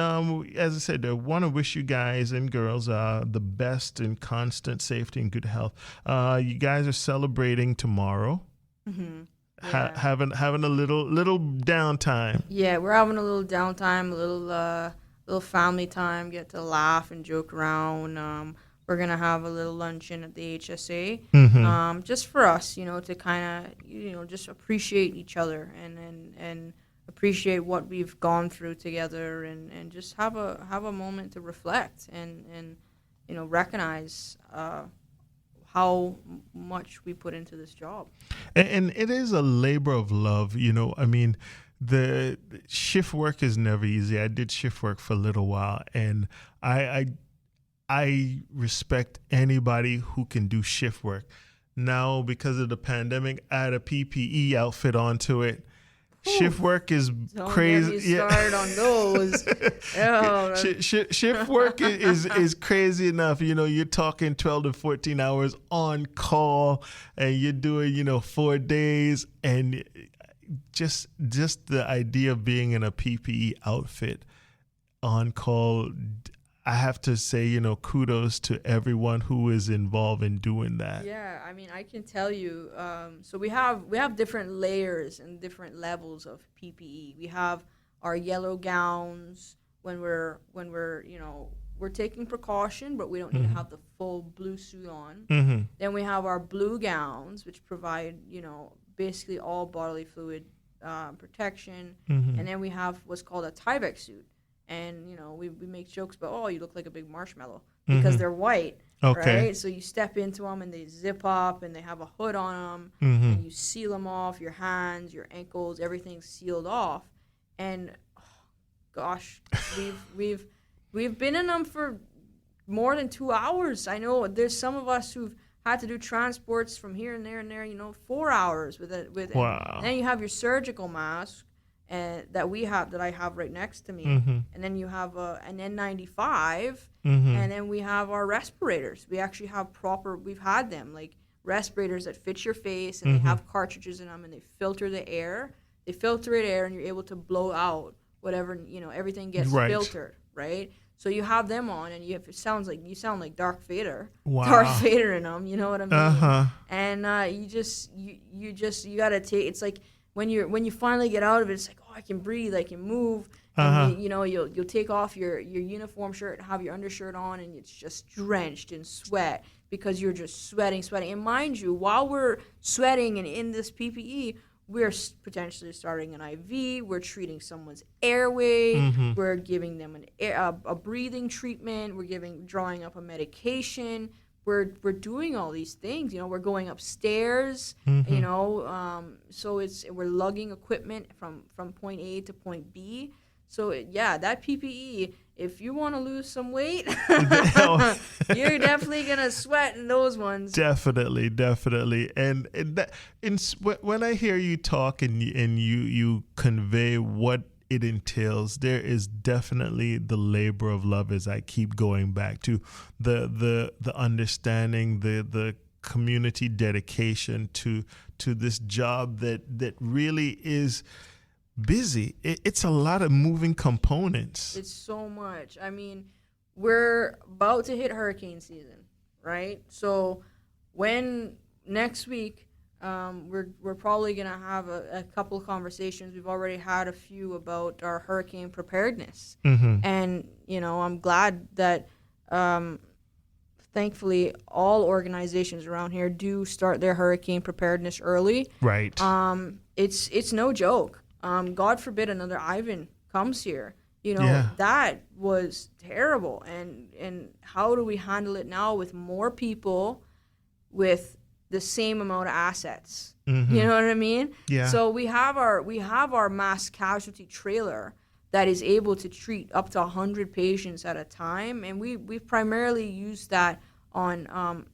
as I said, I want to wish you guys and girls the best in constant safety and good health. You guys are celebrating tomorrow. Mm-hmm. Yeah. Having a little downtime. Yeah, we're having a little downtime, a little family time, get to laugh and joke around. We're going to have a little luncheon at the HSA, just for us, you know, to kind of, you know, just appreciate each other and appreciate what we've gone through together and just have a moment to reflect and you know, recognize how much we put into this job. And it is a labor of love, you know. I mean, the shift work is never easy. I did shift work for a little while, and I respect anybody who can do shift work. Now, because of the pandemic, I had a PPE outfit onto it. Shift work is crazy. Don't get me started on those. Shift work is crazy enough. You know, you're talking 12 to 14 hours on call, and you're doing, you know, 4 days, and just the idea of being in a PPE outfit on call. I have to say, you know, kudos to everyone who is involved in doing that. Yeah, I mean, I can tell you. So we have different layers and different levels of PPE. We have our yellow gowns when we're you know, we're taking precaution, but we don't need to have the full blue suit on. Mm-hmm. Then we have our blue gowns, which provide, you know, basically all bodily fluid protection. Mm-hmm. And then we have what's called a Tyvek suit. And, you know, we make jokes about, you look like a big marshmallow because they're white. Okay. Right? So you step into them and they zip up and they have a hood on them, and you seal them off, your hands, your ankles, everything's sealed off. And gosh, we've been in them for more than 2 hours. I know there's some of us who've had to do transports from here and there and there, 4 hours with Wow. and then you have your surgical mask that I have right next to me, and then you have an N95, and then we have our respirators. We actually have we've had them like respirators that fit your face, and they have cartridges in them, and they filter the air. They filter air, and you're able to blow out whatever, everything gets filtered, right? So you have them on, and you sound like Darth Vader. Wow. Darth Vader in them, you know what I mean? And you gotta take. It's like when you finally get out of it, it's like, oh, I can breathe, I can move. And you'll take off your uniform shirt and have your undershirt on, and it's just drenched in sweat because you're just sweating. And mind you, while we're sweating and in this PPE, we're potentially starting an IV. We're treating someone's airway. We're giving them a breathing treatment. We're drawing up a medication. We're doing all these things. We're going upstairs. So we're lugging equipment from point A to point B. So that PPE. If you want to lose some weight, you're definitely gonna sweat in those ones. Definitely. And when I hear you talk and you convey what it entails, there is definitely the labor of love, as I keep going back to the understanding, the community dedication to this job that really is busy. It's a lot of moving components. It's so much. I mean, we're about to hit hurricane season, right? So when next week, we're probably gonna have a couple of conversations. We've already had a few about our hurricane preparedness, and I'm glad that thankfully all organizations around here do start their hurricane preparedness early. Right. It's no joke. God forbid another Ivan comes here. That was terrible. And how do we handle it now with more people with the same amount of assets? You know what I mean? Yeah. So we have our mass casualty trailer that is able to treat up to 100 patients at a time, and we've primarily used that on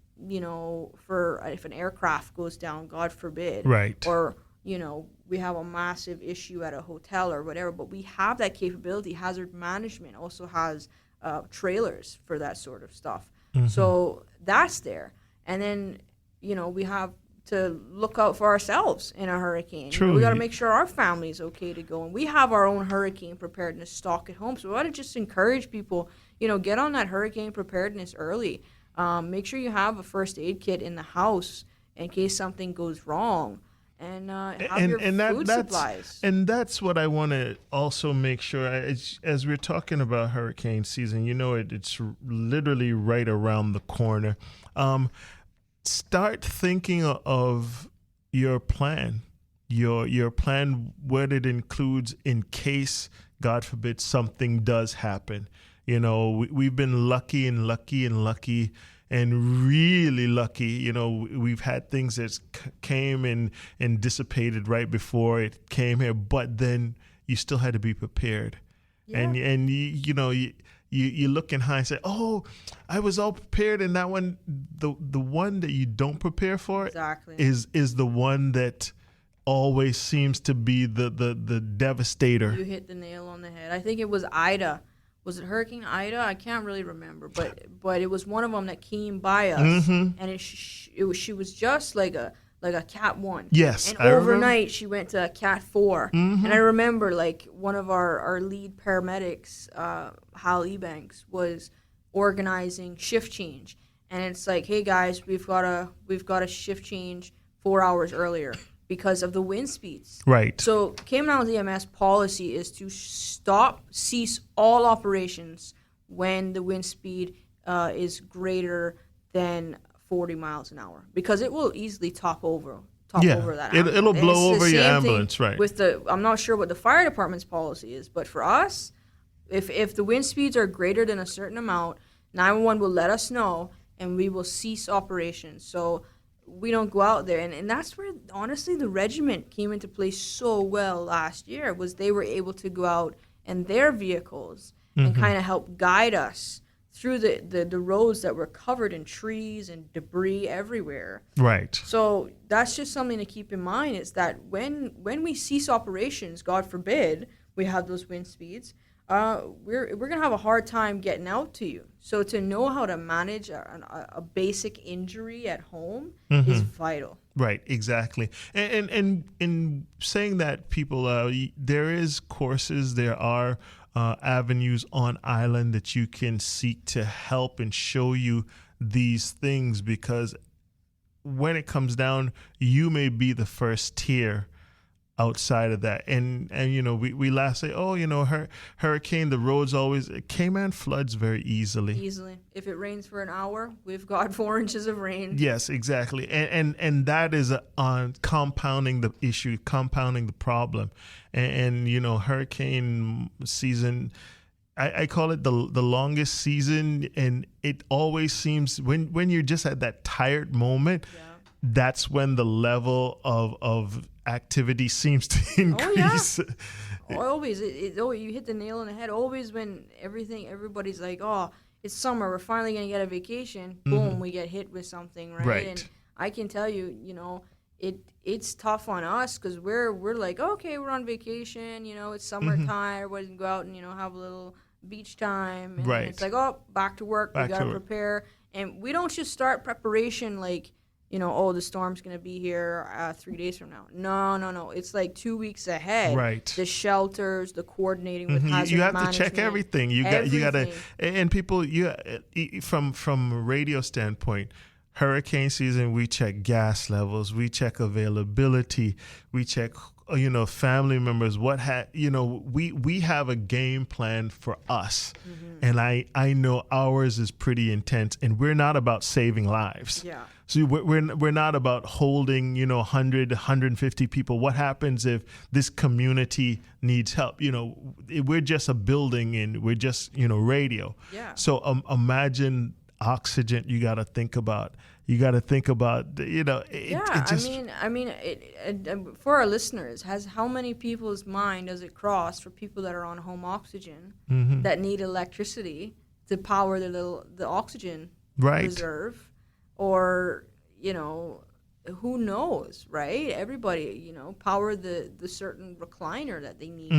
for if an aircraft goes down, God forbid. Right. Or we have a massive issue at a hotel or whatever, but we have that capability. Hazard management also has trailers for that sort of stuff. So that's there. And then, we have to look out for ourselves in a hurricane. True. We got to make sure our family's okay to go. And we have our own hurricane preparedness stock at home. So we ought to just encourage people, get on that hurricane preparedness early. Make sure you have a first aid kit in the house in case something goes wrong. And have your food supplies. And that's what I want to also make sure, as we're talking about hurricane season, it's literally right around the corner. Start thinking of your plan, your plan, what it includes in case, God forbid, something does happen. We've been lucky and really lucky. We've had things that came and dissipated right before it came here, but then you still had to be prepared. Yeah. And you look in hindsight, oh, I was all prepared, and that one, the one that you don't prepare for exactly is the one that always seems to be the devastator. You hit the nail on the head. I think it was Ida. Was it Hurricane Ida? I can't really remember, but it was one of them that came by us, and she was just like a Cat 1. Yes, and overnight she went to a Cat 4. And I remember one of our lead paramedics, Hal Ebanks, was organizing shift change, and it's like, hey guys, we've got a shift change 4 hours earlier because of the wind speeds. Right. So Cayman Islands EMS policy is to cease all operations when the wind speed is greater than 40 miles an hour, because it will easily top over that ambulance. It'll blow over your ambulance, right? I'm not sure what the fire department's policy is, but for us, if the wind speeds are greater than a certain amount, 911 will let us know, and we will cease operations. So we don't go out there. And that's where, honestly, the regiment came into play so well last year, was they were able to go out in their vehicles and kind of help guide us through the roads that were covered in trees and debris everywhere. Right. So that's just something to keep in mind, is that when we cease operations, God forbid, we have those wind speeds, we're going to have a hard time getting out to you. So to know how to manage a basic injury at home is vital. Right, exactly. And in saying that, people, there is courses, there are avenues on island that you can seek to help and show you these things, because when it comes down, you may be the first tier outside of that. And you know, we last say, oh, you know, hurricane, the roads always, Cayman floods very easily. If it rains for an hour, we've got 4 inches of rain. Yes, exactly. And that is on compounding the issue, compounding the problem. And you know, hurricane season, I call it the longest season, and it always seems when you're just at that tired moment, that's when the level of activity seems to increase. Oh, yeah. Always. You hit the nail on the head. Always when everybody's like, oh, it's summer, we're finally going to get a vacation. Boom, we get hit with something, right? And I can tell you, you know, it's tough on us, because we're like, okay, we're on vacation, you know, it's summertime, everybody can go out and, you know, have a little beach time. And it's like, oh, back to work, we got to prepare. And we don't just start preparation like, you know, oh, the storm's going to be here 3 days from now. No. It's like 2 weeks ahead. Right. The shelters, the coordinating with hazard you have management. to check everything. You got to, and people, from a radio standpoint, hurricane season, we check gas levels, we check availability, we check, you know, family members, you know, we have a game plan for us. And I know ours is pretty intense, and we're not about saving lives. Yeah. So we're not about holding, you know, 100, 150 people. What happens if this community needs help? You know, we're just a building, and we're just, you know, radio. Yeah. So imagine oxygen. You got to think about, you know, I mean, for our listeners, how many people's mind does it cross for people that are on home oxygen that need electricity to power the oxygen reserve? Or, you know, who knows, right? Everybody, you know, power the certain recliner that they need,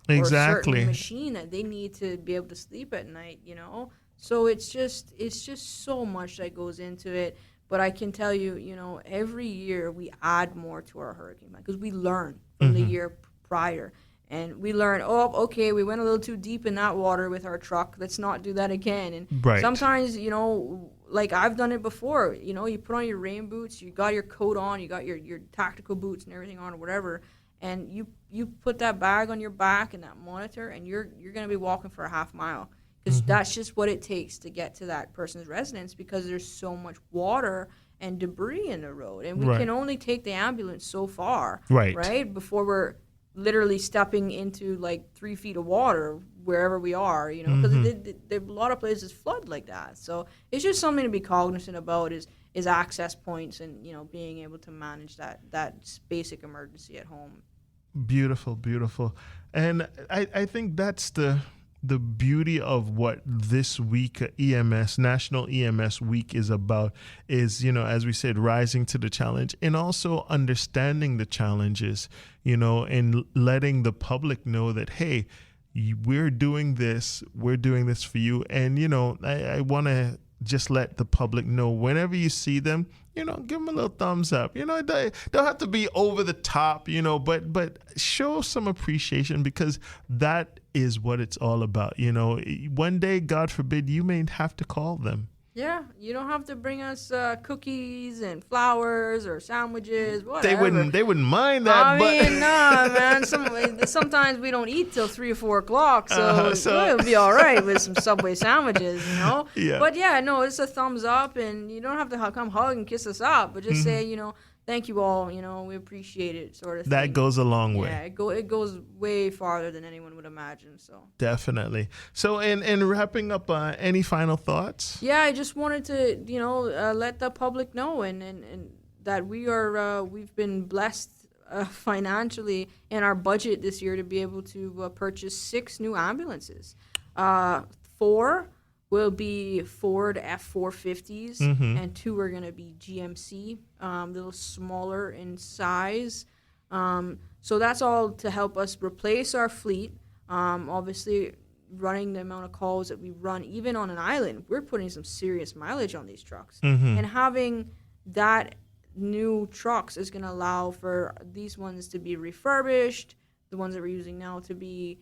or a certain machine that they need to be able to sleep at night, you know? So it's just so much that goes into it. But I can tell you, you know, every year we add more to our hurricane plan, because we learn from the year prior. And we learn, oh, okay, we went a little too deep in that water with our truck. Let's not do that again. And sometimes, you know, like I've done it before, you know, you put on your rain boots, you got your coat on, you got your tactical boots and everything on or whatever, and you put that bag on your back and that monitor, and you're going to be walking for a half mile, because that's just what it takes to get to that person's residence, because there's so much water and debris in the road. And we can only take the ambulance so far, right? Before we're literally stepping into like 3 feet of water wherever we are, you know, because a lot of places flood like that. So it's just something to be cognizant about, is access points, and, you know, being able to manage that basic emergency at home. Beautiful. And I think that's the beauty of what this week EMS, National EMS Week, is about, is, you know, as we said, rising to the challenge, and also understanding the challenges, you know, and letting the public know that, hey, we're doing this for you. And, you know, I want to just let the public know, whenever you see them, you know, give them a little thumbs up. You know, they don't have to be over the top, you know, but show some appreciation, because that is what it's all about. You know, one day, God forbid, you may have to call them. Yeah, you don't have to bring us cookies and flowers or sandwiches, whatever. They wouldn't mind that. I mean, nah, man. Sometimes we don't eat till 3 or 4 o'clock, so it'll be all right with some Subway sandwiches, you know. Yeah. But yeah, no, it's a thumbs up, and you don't have to come hug and kiss us up, but just say, you know, thank you all. We appreciate it, sort of thing. That goes a long way. Yeah, it goes way farther than anyone would imagine. So definitely. So in wrapping up, any final thoughts? Yeah, I just wanted to let the public know and that we've been blessed financially in our budget this year to be able to purchase 6 new ambulances. 4 will be Ford F450s, and 2 are going to be GMC, a little smaller in size. So that's all to help us replace our fleet. Obviously, running the amount of calls that we run, even on an island, we're putting some serious mileage on these trucks. And having that new trucks is going to allow for these ones to be refurbished, the ones that we're using now to be,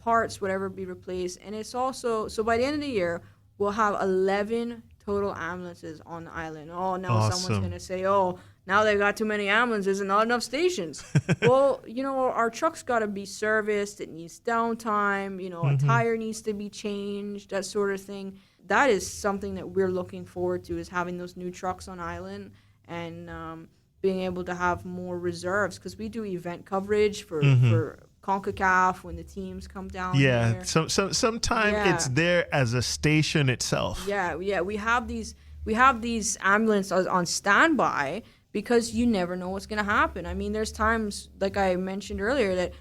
parts, whatever, be replaced. And it's also, so by the end of the year, we'll have 11 total ambulances on the island. Oh, now Awesome. Someone's going to say, oh, now they've got too many ambulances and not enough stations. Well, our truck's got to be serviced. It needs downtime. A tire needs to be changed, that sort of thing. That is something that we're looking forward to, is having those new trucks on island and being able to have more reserves, because we do event coverage for CONCACAF when the teams come down. Yeah, sometimes it's there as a station itself. Yeah, we have these ambulances on standby because you never know what's going to happen. I mean, there's times, like I mentioned earlier, that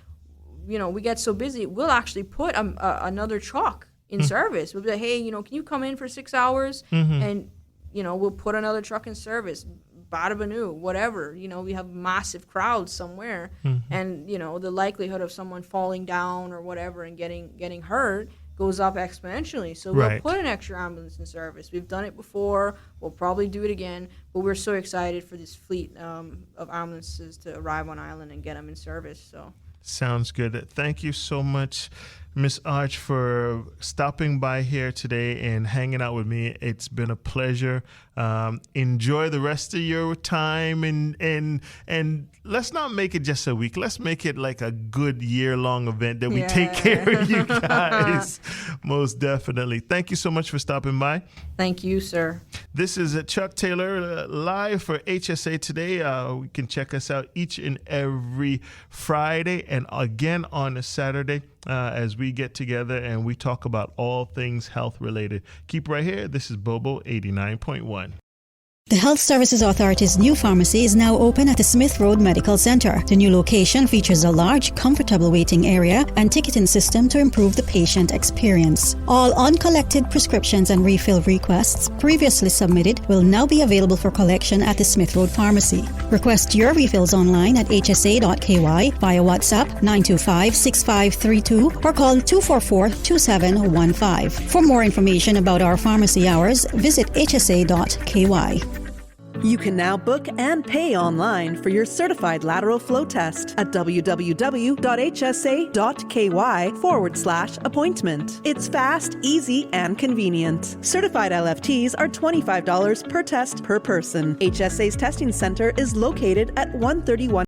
we get so busy, we'll actually put another truck in service. We'll be like, hey, can you come in for 6 hours? And we'll put another truck in service. Bada Banu, whatever, we have massive crowds somewhere, and the likelihood of someone falling down or whatever and getting hurt goes up exponentially. So we'll put an extra ambulance in service. We've done it before. We'll probably do it again. But we're so excited for this fleet of ambulances to arrive on island and get them in service. So sounds good. Thank you so much, Miss Arch, for stopping by here today and hanging out with me. It's been a pleasure. Enjoy the rest of your time, and let's not make it just a week. Let's make it like a good year-long event that we take care of you guys. Most definitely. Thank you so much for stopping by. Thank you, sir. This is Chuck Taylor live for HSA Today. You can check us out each and every Friday and again on a Saturday as we get together and we talk about all things health related. Keep right here. This is BoBo 89.1. The Health Services Authority's new pharmacy is now open at the Smith Road Medical Center. The new location features a large, comfortable waiting area and ticketing system to improve the patient experience. All uncollected prescriptions and refill requests previously submitted will now be available for collection at the Smith Road Pharmacy. Request your refills online at hsa.ky via WhatsApp 925-6532 or call 244-2715. For more information about our pharmacy hours, visit hsa.ky. You can now book and pay online for your certified lateral flow test at www.hsa.ky/appointment. It's fast, easy, and convenient. Certified LFTs are $25 per test per person. HSA's testing center is located at 131